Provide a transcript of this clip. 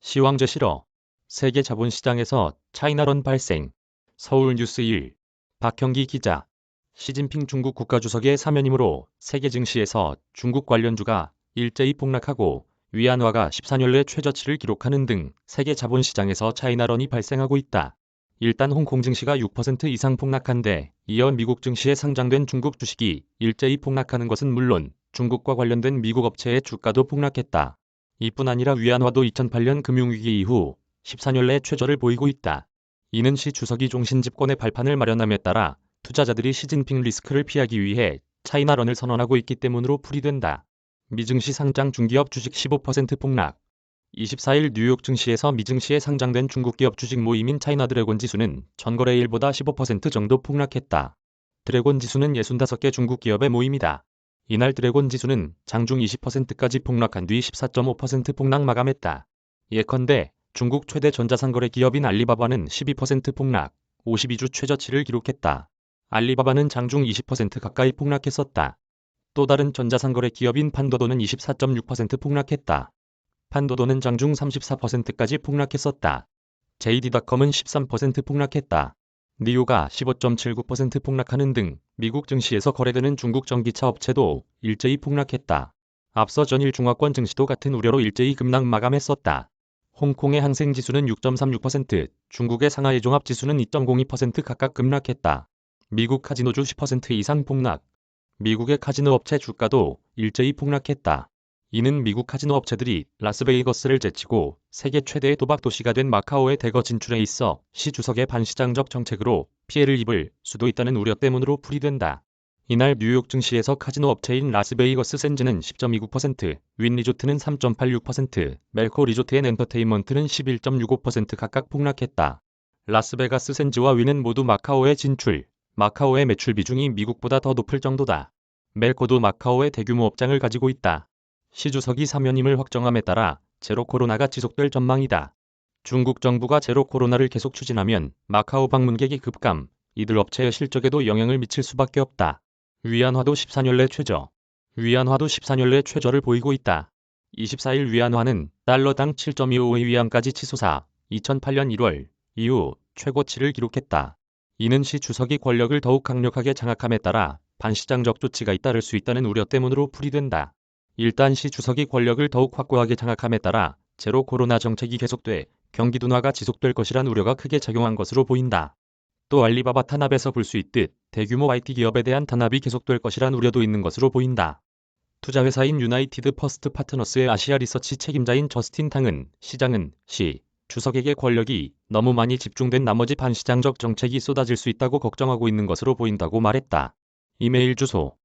시황제 실어. 세계 자본시장에서 차이나런 발생. 서울뉴스 1. 박형기 기자. 시진핑 중국 국가주석의 사면임으로 세계 증시에서 중국 관련주가 일제히 폭락하고 위안화가 14년 내 최저치를 기록하는 등 세계 자본시장에서 차이나런이 발생하고 있다. 일단 홍콩 증시가 6% 이상 폭락한 데 이어 미국 증시에 상장된 중국 주식이 일제히 폭락하는 것은 물론 중국과 관련된 미국 업체의 주가도 폭락했다. 이뿐 아니라 위안화도 2008년 금융위기 이후 14년 내 최저를 보이고 있다. 이는 시 주석이 종신 집권의 발판을 마련함에 따라 투자자들이 시진핑 리스크를 피하기 위해 차이나런을 선언하고 있기 때문으로 풀이된다. 미증시 상장 중기업 주식 15% 폭락. 24일 뉴욕 증시에서 미증시에 상장된 중국 기업 주식 모임인 차이나 드래곤 지수는 전거래일보다 15% 정도 폭락했다. 드래곤 지수는 65개 중국 기업의 모임이다. 이날 드래곤 지수는 장중 20%까지 폭락한 뒤 14.5% 폭락 마감했다. 예컨대 중국 최대 전자상거래 기업인 알리바바는 12% 폭락, 52주 최저치를 기록했다. 알리바바는 장중 20% 가까이 폭락했었다. 또 다른 전자상거래 기업인 판도도는 24.6% 폭락했다. 판도도는 장중 34%까지 폭락했었다. JD.com은 13% 폭락했다. 니오가 15.79% 폭락하는 등 미국 증시에서 거래되는 중국 전기차 업체도 일제히 폭락했다. 앞서 전일 중화권 증시도 같은 우려로 일제히 급락 마감했었다. 홍콩의 항생지수는 6.36%, 중국의 상하이 종합지수는 2.02% 각각 급락했다. 미국 카지노주 10% 이상 폭락. 미국의 카지노 업체 주가도 일제히 폭락했다. 이는 미국 카지노 업체들이 라스베이거스를 제치고 세계 최대의 도박 도시가 된 마카오의 대거 진출에 있어 시 주석의 반시장적 정책으로 피해를 입을 수도 있다는 우려 때문으로 풀이된다. 이날 뉴욕 증시에서 카지노 업체인 라스베이거스 샌즈는 10.29%, 윈 리조트는 3.86%, 멜코 리조트 앤 엔터테인먼트는 11.65% 각각 폭락했다. 라스베가스 샌즈와 윈은 모두 마카오에 진출, 마카오의 매출 비중이 미국보다 더 높을 정도다. 멜코도 마카오의 대규모 업장을 가지고 있다. 시 주석이 사면임을 확정함에 따라 제로 코로나가 지속될 전망이다. 중국 정부가 제로 코로나를 계속 추진하면 마카오 방문객이 급감, 이들 업체의 실적에도 영향을 미칠 수밖에 없다. 위안화도 14년 내 최저. 위안화도 14년 내 최저를 보이고 있다. 24일 위안화는 달러당 7.25위안까지 치솟아 2008년 1월 이후 최고치를 기록했다. 이는 시 주석이 권력을 더욱 강력하게 장악함에 따라 반시장적 조치가 잇따를 수 있다는 우려 때문으로 풀이된다. 일단 시 주석이 권력을 더욱 확고하게 장악함에 따라 제로 코로나 정책이 계속돼 경기 둔화가 지속될 것이란 우려가 크게 작용한 것으로 보인다. 또 알리바바 탄압에서 볼 수 있듯 대규모 IT 기업에 대한 탄압이 계속될 것이란 우려도 있는 것으로 보인다. 투자회사인 유나이티드 퍼스트 파트너스의 아시아 리서치 책임자인 저스틴 탕은 시장은 시 주석에게 권력이 너무 많이 집중된 나머지 반시장적 정책이 쏟아질 수 있다고 걱정하고 있는 것으로 보인다고 말했다. 이메일 주소